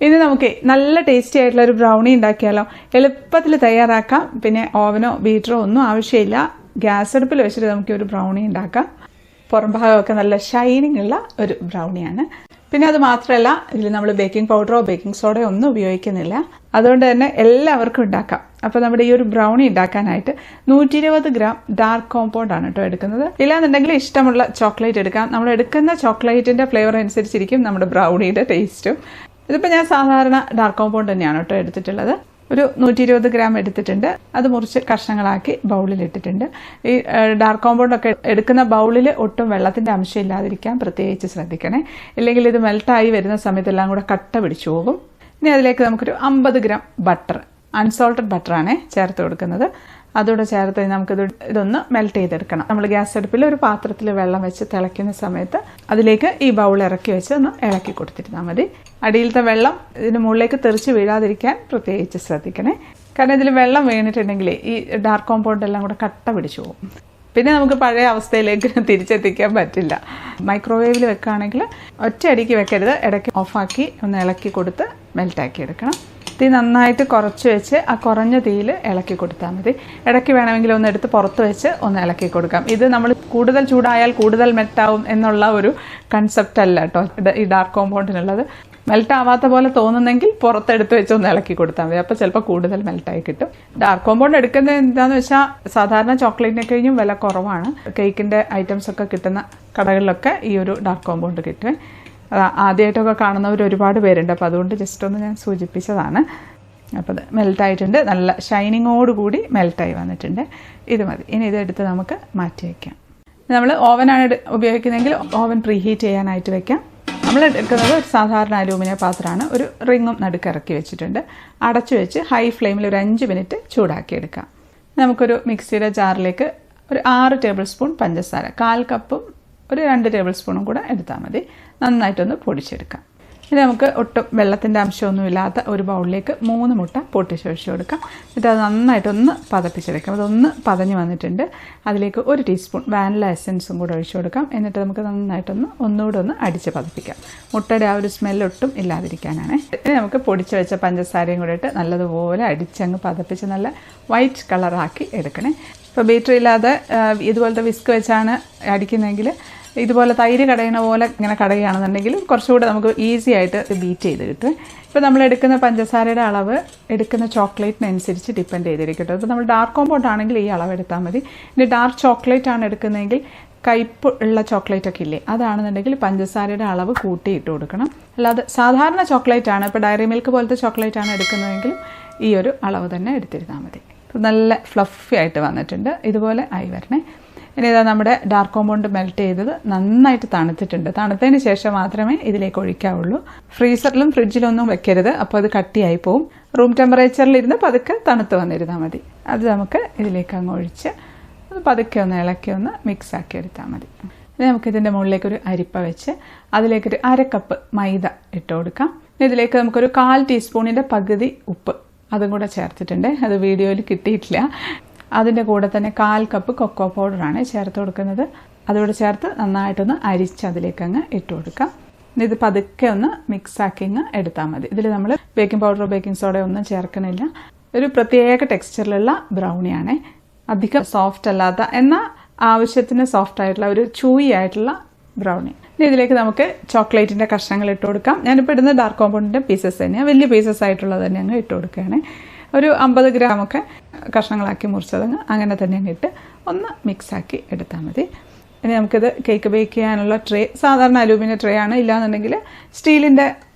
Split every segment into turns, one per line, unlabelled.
ഇത് നമുക്ക് നല്ല ടേസ്റ്റി ആയിട്ടുള്ള ഒരു ബ്രൗണി ഉണ്ടാക്കിയാലോ. എളുപ്പത്തിൽ തയ്യാറാക്കാം. പിന്നെ ഓവനോ ബീറ്ററോ ഒന്നും ആവശ്യമില്ല. ഗ്യാസ് അടുപ്പിൽ വെച്ചിട്ട് നമുക്ക് ഒരു ബ്രൗണി ഉണ്ടാക്കാം. പുറം ഭാഗമൊക്കെ നല്ല ഷൈനിങ് ഉള്ള ഒരു ബ്രൗണിയാണ്. പിന്നെ അത് മാത്രമല്ല, ഇതിൽ നമ്മൾ ബേക്കിംഗ് പൗഡറോ ബേക്കിംഗ് സോഡയോ ഒന്നും ഉപയോഗിക്കുന്നില്ല. അതുകൊണ്ട് തന്നെ എല്ലാവർക്കും ഉണ്ടാക്കാം. അപ്പോൾ നമ്മുടെ ഈ ഒരു ബ്രൗണി ഉണ്ടാക്കാനായിട്ട് 120 ഗ്രാം ഡാർക്ക് കോമ്പൗണ്ട് ആണ് കേട്ടോ എടുക്കുന്നത്. ഇല്ലാന്നുണ്ടെങ്കിൽ ഇഷ്ടമുള്ള ചോക്ലേറ്റ് എടുക്കാം. നമ്മൾ എടുക്കുന്ന ചോക്ലേറ്റിന്റെ ഫ്ലേവർ അനുസരിച്ചിരിക്കും നമ്മുടെ ബ്രൗണിയുടെ ടേസ്റ്റും. ഇതിപ്പോൾ ഞാൻ സാധാരണ ഡാർക്ക് കോമ്പൗണ്ട് തന്നെയാണ് കേട്ടോ എടുത്തിട്ടുള്ളത്. ഒരു 120 ഗ്രാം എടുത്തിട്ടുണ്ട്. അത് മുറിച്ച് കഷ്ണങ്ങളാക്കി ബൗളിൽ ഇട്ടിട്ടുണ്ട്. ഈ ഡാർക്ക് കോമ്പൗണ്ട് ഒക്കെ എടുക്കുന്ന ബൗളിൽ ഒട്ടും വെള്ളത്തിന്റെ അംശം ഇല്ലാതിരിക്കാൻ പ്രത്യേകിച്ച് ശ്രദ്ധിക്കണേ. ഇല്ലെങ്കിൽ ഇത് മെൽട്ടായി വരുന്ന സമയത്ത് എല്ലാം കൂടെ കട്ട പിടിച്ചു പോകും. ഇനി അതിലേക്ക് നമുക്കൊരു 50 ഗ്രാം ബട്ടർ, അൺസോൾട്ടഡ് ബട്ടറാണ് ചേർത്ത് കൊടുക്കുന്നത്. അതോടെ ചേർത്ത് നമുക്കിത് ഇതൊന്ന് മെൽറ്റ് ചെയ്തെടുക്കണം. നമ്മൾ ഗ്യാസ് അടുപ്പിൽ ഒരു പാത്രത്തിൽ വെള്ളം വെച്ച് തിളയ്ക്കുന്ന സമയത്ത് അതിലേക്ക് ഈ ബൗൾ ഇറക്കി വെച്ച് ഒന്ന് ഇളക്കി കൊടുത്തിരുന്നാൽ മതി. അടിയിലത്തെ വെള്ളം ഇതിന് മുകളിലേക്ക് തെറിച്ച് വീഴാതിരിക്കാൻ പ്രത്യേകിച്ച് ശ്രദ്ധിക്കണേ. കാരണം ഇതിൽ വെള്ളം വീണിട്ടുണ്ടെങ്കിൽ ഈ ഡാർക്ക് കോമ്പൗണ്ട് എല്ലാം കൂടെ കട്ട പിടിച്ചു പോകും. പിന്നെ നമുക്ക് പഴയ അവസ്ഥയിലേക്ക് തിരിച്ചെത്തിക്കാൻ പറ്റില്ല. മൈക്രോവേവിൽ വെക്കുകയാണെങ്കിൽ ഒറ്റയടിക്ക് വെക്കരുത്. ഇടയ്ക്ക് ഓഫാക്കി ഒന്ന് ഇളക്കി കൊടുത്ത് മെൽറ്റാക്കി എടുക്കണം. തീ നന്നായിട്ട് കുറച്ച് വെച്ച് ആ കുറഞ്ഞ തീയിൽ ഇളക്കി കൊടുത്താൽ മതി. ഇടയ്ക്ക് വേണമെങ്കിൽ ഒന്ന് എടുത്ത് പുറത്ത് വെച്ച് ഒന്ന് ഇളക്കി കൊടുക്കാം. ഇത് നമ്മൾ കൂടുതൽ ചൂടായാൽ കൂടുതൽ മെൽറ്റാവും എന്നുള്ള ഒരു കൺസെപ്റ്റ് അല്ല കേട്ടോ ഈ ഡാർക്ക് കോമ്പൗണ്ടിനുള്ളത്. മെൽറ്റ് ആവാത്ത പോലെ തോന്നുന്നെങ്കിൽ പുറത്തെടുത്ത് വെച്ച് ഒന്ന് ഇളക്കി കൊടുത്താൽ മതി. അപ്പോൾ ചിലപ്പോൾ കൂടുതൽ മെൽറ്റായി കിട്ടും. ഡാർക്ക് കോമ്പൗണ്ട് എടുക്കുന്നത് എന്താണെന്ന് വെച്ചാൽ സാധാരണ ചോക്ലേറ്റിനെ കഴിഞ്ഞും വില കുറവാണ്. കേക്കിൻ്റെ ഐറ്റംസ് ഒക്കെ കിട്ടുന്ന കടകളിലൊക്കെ ഈ ഒരു ഡാർക്ക് കോമ്പൗണ്ട് കിട്ടും. ആദ്യമായിട്ടൊക്കെ കാണുന്നവർ ഒരുപാട് പേരുണ്ട്. അപ്പോൾ അതുകൊണ്ട് ജസ്റ്റ് ഒന്ന് ഞാൻ സൂചിപ്പിച്ചതാണ്. അപ്പോൾ അത് മെൽറ്റായിട്ടുണ്ട്. നല്ല ഷൈനിങ്ങോടുകൂടി മെൽറ്റായി വന്നിട്ടുണ്ട്. ഇത് മതി. ഇനി ഇതെടുത്ത് നമുക്ക് മാറ്റി വയ്ക്കാം. നമ്മൾ ഓവനാണ് ഉപയോഗിക്കുന്നതെങ്കിൽ ഓവൻ പ്രീഹീറ്റ് ചെയ്യാനായിട്ട് വെക്കാം. നമ്മൾ എടുക്കുന്നത് ഒരു സാധാരണ അലൂമിനിയം പാത്രമാണ്. ഒരു റിങ്ങും നടുക്ക് ഇറക്കി വെച്ചിട്ടുണ്ട്. അടച്ചു വെച്ച് ഹൈ ഫ്ലെയിമിൽ ഒരു 5 മിനിറ്റ് ചൂടാക്കി എടുക്കാം. നമുക്കൊരു മിക്സിയുടെ ജാറിലേക്ക് ഒരു 6 ടേബിൾ സ്പൂൺ പഞ്ചസാര, 1/4 കപ്പും ഒരു 2 ടേബിൾ സ്പൂണും കൂടെ എടുത്താൽ മതി. നന്നായിട്ടൊന്ന് പൊടിച്ചെടുക്കാം. ഇനി നമുക്ക് ഒട്ടും വെള്ളത്തിൻ്റെ അംശമൊന്നുമില്ലാത്ത ഒരു ബൗളിലേക്ക് 3 മുട്ട പൊട്ടിച്ചൊഴിച്ച് കൊടുക്കാം. എന്നിട്ട് അത് നന്നായിട്ടൊന്ന് പതപ്പിച്ചെടുക്കാം. അതൊന്ന് പതഞ്ഞ് വന്നിട്ടുണ്ട്. അതിലേക്ക് 1 ടീസ്പൂൺ വാനില എസൻസും കൂടെ ഒഴിച്ചു കൊടുക്കാം. എന്നിട്ട് നമുക്ക് നന്നായിട്ടൊന്ന് ഒന്നുകൂടെ ഒന്ന് അടിച്ച് പതപ്പിക്കാം. മുട്ടയുടെ ആ ഒരു സ്മെല്ലൊട്ടും ഇല്ലാതിരിക്കാനാണ്. ഇനി നമുക്ക് പൊടിച്ച് വെച്ച പഞ്ചസാരയും കൂടെ ഇട്ട് നല്ലതുപോലെ അടിച്ചങ്ങ് പതപ്പിച്ച് നല്ല വൈറ്റ് കളറാക്കി എടുക്കണേ. ഇപ്പോൾ ബീറ്റർ ഇല്ലാതെ ഇതുപോലത്തെ വിസ്ക് വെച്ചാണ് അടിക്കുന്നതെങ്കിൽ ഇതുപോലെ തൈര് കടയണ പോലെ ഇങ്ങനെ കടയുകയാണെന്നുണ്ടെങ്കിൽ കുറച്ചുകൂടെ നമുക്ക് ഈസി ആയിട്ട് ബീറ്റ് ചെയ്ത് കിട്ടും. ഇപ്പോൾ നമ്മൾ എടുക്കുന്ന പഞ്ചസാരയുടെ അളവ് എടുക്കുന്ന ചോക്ലേറ്റിനനുസരിച്ച് ഡിപ്പെൻഡ് ചെയ്തിരിക്കട്ടെ. ഇപ്പോൾ നമ്മൾ ഡാർക്ക് കോമ്പൗണ്ട് ആണെങ്കിൽ ഈ അളവ് എടുത്താൽ മതി. ഇനി ഡാർക്ക് ചോക്ലേറ്റ് ആണ് എടുക്കുന്നതെങ്കിൽ കയ്പ്പ് ഉള്ള ചോക്ലേറ്റ് ഒക്കെ ഇല്ലേ, അതാണെന്നുണ്ടെങ്കിൽ പഞ്ചസാരയുടെ അളവ് കൂട്ടിയിട്ട് കൊടുക്കണം. അല്ലാതെ സാധാരണ ചോക്ലേറ്റ് ആണ്, ഇപ്പോൾ ഡയറി മിൽക്ക് പോലത്തെ ചോക്ലേറ്റ് ആണ് എടുക്കുന്നതെങ്കിലും ഈ ഒരു അളവ് തന്നെ എടുത്തിരുന്നാൽ മതി. നല്ല ഫ്ലഫി ആയിട്ട് വന്നിട്ടുണ്ട്. ഇതുപോലെ ആയി വരണേ. ഇനി ഇതാ നമ്മുടെ ഡാർക്ക് കോമ്പൗണ്ട് മെൽറ്റ് ചെയ്തത് നന്നായിട്ട് തണുത്തിട്ടുണ്ട്. തണുത്തതിന് ശേഷം മാത്രമേ ഇതിലേക്ക് ഒഴിക്കാവുള്ളൂ. ഫ്രീസറിലും ഫ്രിഡ്ജിലൊന്നും വെക്കരുത്. അപ്പോൾ അത് കട്ടിയായി പോവും. റൂം ടെമ്പറേച്ചറിലിരുന്ന് പതുക്കെ തണുത്ത് വന്നിരുന്നാൽ മതി. അത് നമുക്ക് ഇതിലേക്ക് അങ്ങ് ഒഴിച്ച് അത് പതുക്കെ ഒന്ന് ഇളക്കി ഒന്ന് മിക്സ് ആക്കി എടുത്താൽ മതി. ഇനി നമുക്കിതിൻ്റെ മുകളിലേക്ക് ഒരു അരിപ്പ വെച്ച് അതിലേക്കൊരു 1/2 കപ്പ് മൈദ ഇട്ട് കൊടുക്കാം. ഇതിലേക്ക് നമുക്കൊരു 1/4 ടീസ്പൂണിൻ്റെ പകുതി ഉപ്പ് അതും കൂടെ ചേർത്തിട്ടുണ്ട്. അത് വീഡിയോയിൽ കിട്ടിയിട്ടില്ല. അതിൻ്റെ കൂടെ തന്നെ 1/4 കപ്പ് കൊക്കോ പൗഡറാണ് ചേർത്ത് കൊടുക്കുന്നത്. അതുകൂടെ ചേർത്ത് നന്നായിട്ടൊന്ന് അരിച്ച് അതിലേക്ക് അങ്ങ് ഇട്ട് കൊടുക്കാം. ഇത് പതുക്കെ ഒന്ന് മിക്സാക്കി അങ്ങ് എടുത്താൽ മതി. ഇതിൽ നമ്മൾ ബേക്കിംഗ് പൗഡറോ ബേക്കിംഗ് സോഡയോ ഒന്നും ചേർക്കണില്ല. ഒരു പ്രത്യേക ടെക്സ്ചറിലുള്ള ബ്രൗണിയാണ്. അധികം സോഫ്റ്റ് അല്ലാത്ത എന്നാൽ ആവശ്യത്തിന് സോഫ്റ്റ് ആയിട്ടുള്ള ഒരു ചൂയി ആയിട്ടുള്ള ബ്രൗണി. ഇനി ഇതിലേക്ക് നമുക്ക് ചോക്ലേറ്റിൻ്റെ കഷ്ണങ്ങൾ ഇട്ട് കൊടുക്കാം. ഞാനിപ്പോൾ ഇടുന്ന ഡാർക്ക് കോമ്പൗണ്ടിൻ്റെ പീസസ് തന്നെയാണ്. വലിയ പീസസ് ആയിട്ടുള്ളത് തന്നെ അങ്ങ് ഇട്ട് കൊടുക്കുകയാണ്. ഒരു 50 ഗ്രാമൊക്കെ കഷ്ണങ്ങളാക്കി മുറിച്ചതങ്ങ് അങ്ങനെ തന്നെ അങ്ങ് ഇട്ട് ഒന്ന് മിക്സാക്കി എടുത്താൽ മതി. ഇനി നമുക്കിത് കേക്ക് ബേക്ക് ചെയ്യാനുള്ള ട്രേ സാധാരണ അലൂമിനിയം ട്രേ ആണ്. ഇല്ലാന്നുണ്ടെങ്കിൽ സ്റ്റീലിൻ്റെ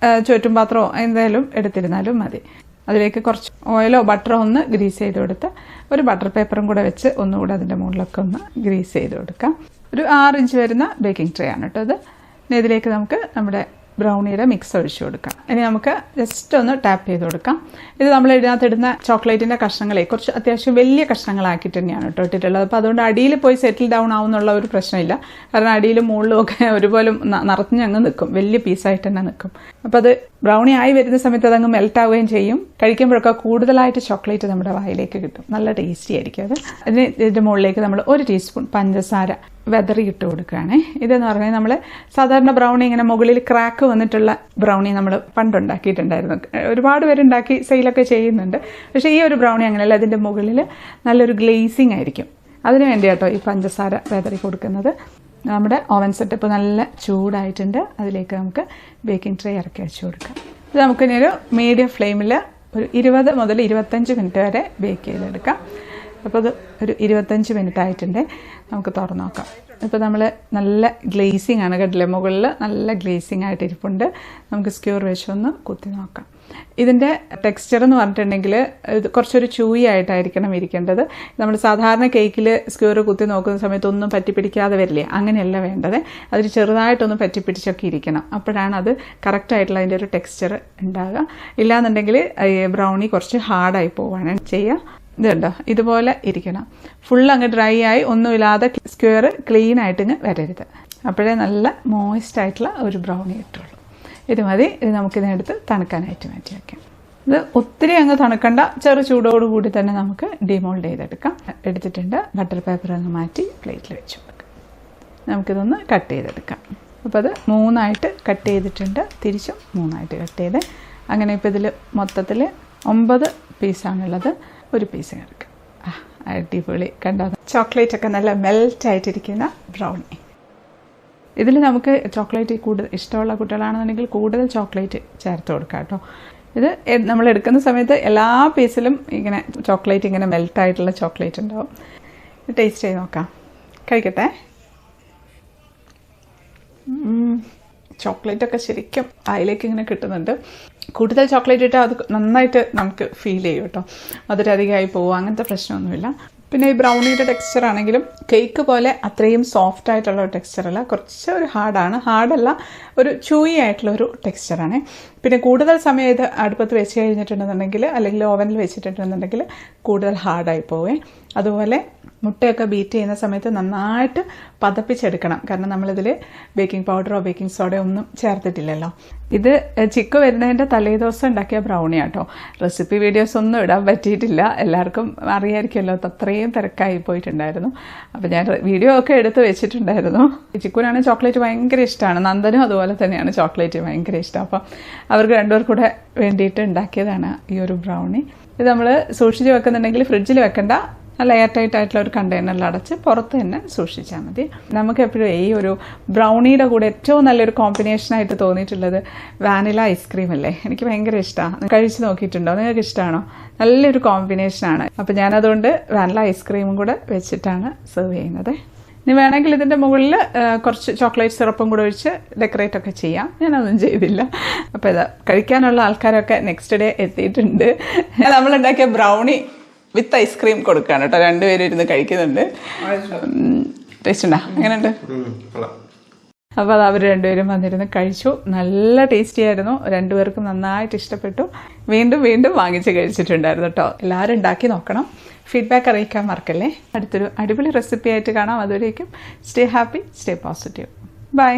ചുറ്റും പാത്രമോ എന്തായാലും എടുത്തിരുന്നാലും മതി. അതിലേക്ക് കുറച്ച് ഓയിലോ ബട്ടറോ ഒന്ന് ഗ്രീസ് ചെയ്ത് കൊടുത്ത് ഒരു ബട്ടർ പേപ്പറും കൂടെ വെച്ച് ഒന്നുകൂടെ അതിൻ്റെ മുകളിലൊക്കെ ഒന്ന് ഗ്രീസ് ചെയ്ത് കൊടുക്കാം. ഒരു 6 ഇഞ്ച് വരുന്ന ബേക്കിംഗ് ട്രേ ആണ് കേട്ടോ ഇത്. ഇനി ഇതിലേക്ക് നമുക്ക് നമ്മുടെ ബ്രൗണിയുടെ മിക്സ് ഒഴിച്ചു കൊടുക്കാം. ഇനി നമുക്ക് ജസ്റ്റ് ഒന്ന് ടാപ്പ് ചെയ്ത് കൊടുക്കാം. ഇത് നമ്മൾ ഇതിനകത്തിടുന്ന ചോക്ലേറ്റിൻ്റെ കഷ്ണങ്ങളെ കുറച്ച് അത്യാവശ്യം വലിയ കഷ്ണങ്ങളാക്കിയിട്ട് തന്നെയാണ് കേട്ടോ ഇട്ടിട്ടുള്ളത്. അപ്പോൾ അതുകൊണ്ട് അടിയിൽ പോയി സെറ്റിൽ ഡൗൺ ആവുന്നുള്ള ഒരു പ്രശ്നമില്ല. കാരണം അടിയിലും മുകളിലും ഒക്കെ ഒരുപോലെ നിറഞ്ഞങ്ങ് നിൽക്കും, വലിയ പീസായിട്ട് തന്നെ നിൽക്കും. അപ്പോൾ അത് ബ്രൗണി ആയി വരുന്ന സമയത്ത് അതങ്ങ് മെൽറ്റ് ആവുകയും ചെയ്യും. കഴിക്കുമ്പോഴൊക്കെ കൂടുതലായിട്ട് ചോക്ലേറ്റ് നമ്മുടെ വായിലേക്ക് കിട്ടും. നല്ല ടേസ്റ്റി ആയിരിക്കും അത്. ഇതിൻ്റെ മുകളിലേക്ക് നമ്മൾ 1 ടീസ്പൂൺ പഞ്ചസാര വെതറി ഇട്ട് കൊടുക്കുകയാണ്. ഇതെന്ന് പറഞ്ഞാൽ നമ്മൾ സാധാരണ ബ്രൗണി ഇങ്ങനെ മുകളിൽ ക്രാക്ക് വന്നിട്ടുള്ള ബ്രൗണി നമ്മൾ പണ്ടുണ്ടാക്കിയിട്ടുണ്ടായിരുന്നു. ഒരുപാട് പേരുണ്ടാക്കി സെയിലൊക്കെ ചെയ്യുന്നുണ്ട്. പക്ഷേ ഈ ഒരു ബ്രൗണി അങ്ങനെയല്ല, അതിൻ്റെ മുകളിൽ നല്ലൊരു ഗ്ലേസിങ് ആയിരിക്കും. അതിന് വേണ്ടി കേട്ടോ ഈ പഞ്ചസാര വെതറി കൊടുക്കുന്നത്. നമ്മുടെ ഓവൻ സെറ്റപ്പ് നല്ല ചൂടായിട്ടുണ്ട്. അതിലേക്ക് നമുക്ക് ബേക്കിംഗ് ട്രേ ഇറക്കി വെച്ച് കൊടുക്കാം. ഇത് നമുക്കിനി ഒരു മീഡിയം ഫ്ലെയിമിൽ ഒരു 20 മുതൽ 25 മിനിറ്റ് വരെ ബേക്ക് ചെയ്തെടുക്കാം. അപ്പോൾ അത് ഒരു 25 മിനിറ്റ് ആയിട്ടുണ്ട്. നമുക്ക് തുറന്ന് നോക്കാം. ഇപ്പോൾ നമ്മൾ നല്ല ഗ്ലേസിങ് ആണ് കേട്ടില്ലേ, മുകളിൽ നല്ല ഗ്ലേസിങ് ആയിട്ട് ഇരിപ്പുണ്ട്. നമുക്ക് സ്ക്യൂർ വെച്ചൊന്ന് കുത്തി നോക്കാം. ഇതിൻ്റെ ടെക്സ്ചർ എന്ന് പറഞ്ഞിട്ടുണ്ടെങ്കിൽ ഇത് കുറച്ചൊരു ചൂയി ആയിട്ടായിരിക്കണം ഇരിക്കേണ്ടത്. നമ്മൾ സാധാരണ കേക്കിൽ സ്ക്യൂർ കുത്തി നോക്കുന്ന സമയത്ത് ഒന്നും പറ്റിപ്പിടിക്കാതെ വരില്ലേ, അങ്ങനെയല്ല വേണ്ടത്. അതിൽ ചെറുതായിട്ടൊന്ന് പറ്റിപ്പിടിച്ചൊക്കെ ഇരിക്കണം. അപ്പോഴാണ് അത് കറക്റ്റായിട്ടുള്ള അതിൻ്റെ ഒരു ടെക്സ്ചർ ഉണ്ടാകുക. ഇല്ലാന്നുണ്ടെങ്കിൽ ബ്രൗണി കുറച്ച് ഹാർഡായി പോവുകയാണ് ചെയ്യുക. ഇതുണ്ടോ, ഇതുപോലെ ഇരിക്കണം. ഫുൾ അങ്ങ് ഡ്രൈ ആയി ഒന്നുമില്ലാതെ സ്ക്വയർ ക്ലീൻ ആയിട്ടിങ്ങ് വരരുത്. അപ്പോഴേ നല്ല മോയിസ്റ്റ് ആയിട്ടുള്ള ഒരു ബ്രൗണി കിട്ടുള്ളൂ. ഇത് മതി. ഇത് നമുക്കിതിനടുത്ത് തണുക്കാനായിട്ട് മാറ്റി വയ്ക്കാം. ഇത് ഒത്തിരി അങ്ങ് തണുക്കണ്ട, ചെറു ചൂടോടുകൂടി തന്നെ നമുക്ക് ഡിമോൾഡ് ചെയ്തെടുക്കാം. എടുത്തിട്ടുണ്ട്. ബട്ടർ പേപ്പർ അങ്ങ് മാറ്റി പ്ലേറ്റിൽ വെച്ച് കൊടുക്കാം. നമുക്കിതൊന്ന് കട്ട് ചെയ്തെടുക്കാം. അപ്പോൾ അത് 3 കട്ട് ചെയ്തിട്ടുണ്ട്. തിരിച്ചും 3 കട്ട് ചെയ്ത് അങ്ങനെ ഇപ്പോൾ ഇതിൽ മൊത്തത്തിൽ 9 പീസാണുള്ളത്. ഒരു പീസ് എടുക്കാം. അടിപൊളി, കണ്ടോ? ചോക്ലേറ്റ് ഒക്കെ നല്ല മെൽറ്റായിട്ടിരിക്കുന്ന ബ്രൗണി. ഇതിൽ നമുക്ക് ചോക്ലേറ്റ് കൂടുതൽ ഇഷ്ടമുള്ള കുട്ടികളാണെന്നുണ്ടെങ്കിൽ കൂടുതൽ ചോക്ലേറ്റ് ചേർത്ത് കൊടുക്കാം കേട്ടോ. ഇത് നമ്മൾ എടുക്കുന്ന സമയത്ത് എല്ലാ പീസിലും ഇങ്ങനെ ചോക്ലേറ്റ് ഇങ്ങനെ മെൽറ്റായിട്ടുള്ള ചോക്ലേറ്റ് ഉണ്ടാവും. ടേസ്റ്റ് ചെയ്ത് നോക്കാം. കഴിക്കട്ടെ. ചോക്ലേറ്റൊക്കെ ശരിക്കും അതിലേക്ക് ഇങ്ങനെ കിട്ടുന്നുണ്ട്. കൂടുതൽ ചോക്ലേറ്റ് ഇട്ടാൽ അത് നന്നായിട്ട് നമുക്ക് ഫീൽ ചെയ്യും കേട്ടോ. അതിലധികമായി പോകും, അങ്ങനത്തെ പ്രശ്നമൊന്നുമില്ല. പിന്നെ ഈ ബ്രൗണിയുടെ ടെക്സ്ചർ ആണെങ്കിലും കേക്ക് പോലെ അത്രയും സോഫ്റ്റ് ആയിട്ടുള്ള ഒരു ടെക്സ്ചറല്ല, കുറച്ച് ഒരു ഹാർഡല്ല, ഒരു ചൂയി ആയിട്ടുള്ള ഒരു ടെക്സ്ചറാണ്. പിന്നെ കൂടുതൽ സമയം ഇത് അടുപ്പത്ത് വെച്ച് കഴിഞ്ഞിട്ടുണ്ടെന്നുണ്ടെങ്കിൽ അല്ലെങ്കിൽ ഓവനിൽ വെച്ചിട്ടുണ്ടെന്നുണ്ടെങ്കിൽ കൂടുതൽ ഹാർഡായി പോവേ. അതുപോലെ മുട്ടയൊക്കെ ബീറ്റ് ചെയ്യുന്ന സമയത്ത് നന്നായിട്ട് പതപ്പിച്ചെടുക്കണം. കാരണം നമ്മളിതിൽ ബേക്കിംഗ് പൗഡറോ ബേക്കിംഗ് സോഡയോ ഒന്നും ചേർത്തിട്ടില്ലല്ലോ. ഇത് ചിക്കു വരുന്നതിൻ്റെ തലേദിവസം ഉണ്ടാക്കിയ ബ്രൗണി ആട്ടോ. റെസിപ്പി വീഡിയോസ് ഒന്നും ഇടാൻ പറ്റിയിട്ടില്ല. എല്ലാവർക്കും അറിയാമായിരിക്കുമല്ലോ, അത്രയും തിരക്കായി പോയിട്ടുണ്ടായിരുന്നു. അപ്പോൾ ഞാൻ വീഡിയോ ഒക്കെ എടുത്ത് വെച്ചിട്ടുണ്ടായിരുന്നു. ചിക്കുനാണ് ചോക്ലേറ്റ് ഭയങ്കര ഇഷ്ടമാണ്. നന്ദനും അതുപോലെ തന്നെയാണ് ചോക്ലേറ്റ് ഭയങ്കര ഇഷ്ടം. അപ്പം അവർക്ക് രണ്ടുപേർക്കും കൂടെ വേണ്ടിയിട്ട് ഉണ്ടാക്കിയതാണ് ഈ ഒരു ബ്രൗണി. ഇത് നമ്മൾ സൂക്ഷിച്ച് വെക്കുന്നുണ്ടെങ്കിൽ ഫ്രിഡ്ജിൽ വെക്കണ്ട, നല്ല എയർ ടൈറ്റ് ആയിട്ടുള്ള ഒരു കണ്ടെയ്നറിൽ അടച്ച് പുറത്ത് തന്നെ സൂക്ഷിച്ചാൽ മതി. നമുക്ക് എപ്പോഴും ഈ ഒരു ബ്രൗണിയുടെ കൂടെ ഏറ്റവും നല്ലൊരു കോമ്പിനേഷനായിട്ട് തോന്നിയിട്ടുള്ളത് വാനില ഐസ്ക്രീം അല്ലേ. എനിക്ക് ഭയങ്കര ഇഷ്ടമാണ്. കഴിച്ച് നോക്കിയിട്ടുണ്ടോ? നിങ്ങൾക്ക് ഇഷ്ടമാണോ? നല്ലൊരു കോമ്പിനേഷനാണ്. അപ്പോൾ ഞാനതുകൊണ്ട് വാനില ഐസ്ക്രീമും കൂടെ വെച്ചിട്ടാണ് സെർവ് ചെയ്യുന്നത്. ഇനി വേണമെങ്കിൽ ഇതിൻ്റെ മുകളിൽ കുറച്ച് ചോക്ലേറ്റ് സിറപ്പും കൂടെ ഒഴിച്ച് ഡെക്കറേറ്റ് ഒക്കെ ചെയ്യാം. ഞാനതൊന്നും ചെയ്തില്ല. അപ്പോൾ ഇതാ കഴിക്കാനുള്ള ആൾക്കാരൊക്കെ നെക്സ്റ്റ് ഡേ എത്തിയിട്ടുണ്ട്. നമ്മളുണ്ടാക്കിയ ബ്രൗണി വിത്ത് ഐസ്ക്രീം കൊടുക്കുകയാണ് കേട്ടോ. രണ്ടുപേരും ഇരുന്ന് കഴിക്കുന്നുണ്ട്. ടേസ്റ്റ് ഉണ്ടോ? എങ്ങനെയുണ്ട്? അപ്പോൾ അത് അവർ രണ്ടുപേരും വന്നിരുന്ന് കഴിച്ചു. നല്ല ടേസ്റ്റി ആയിരുന്നു. രണ്ടുപേർക്കും നന്നായിട്ട് ഇഷ്ടപ്പെട്ടു. വീണ്ടും വീണ്ടും വാങ്ങിച്ച് കഴിച്ചിട്ടുണ്ടായിരുന്നു കേട്ടോ. എല്ലാവരും ഉണ്ടാക്കി നോക്കണം. ഫീഡ്ബാക്ക് അറിയിക്കാൻ മറക്കല്ലേ. അടുത്തൊരു അടിപൊളി റെസിപ്പി ആയിട്ട് കാണാം. അതുവരേക്കും stay happy, stay positive. By.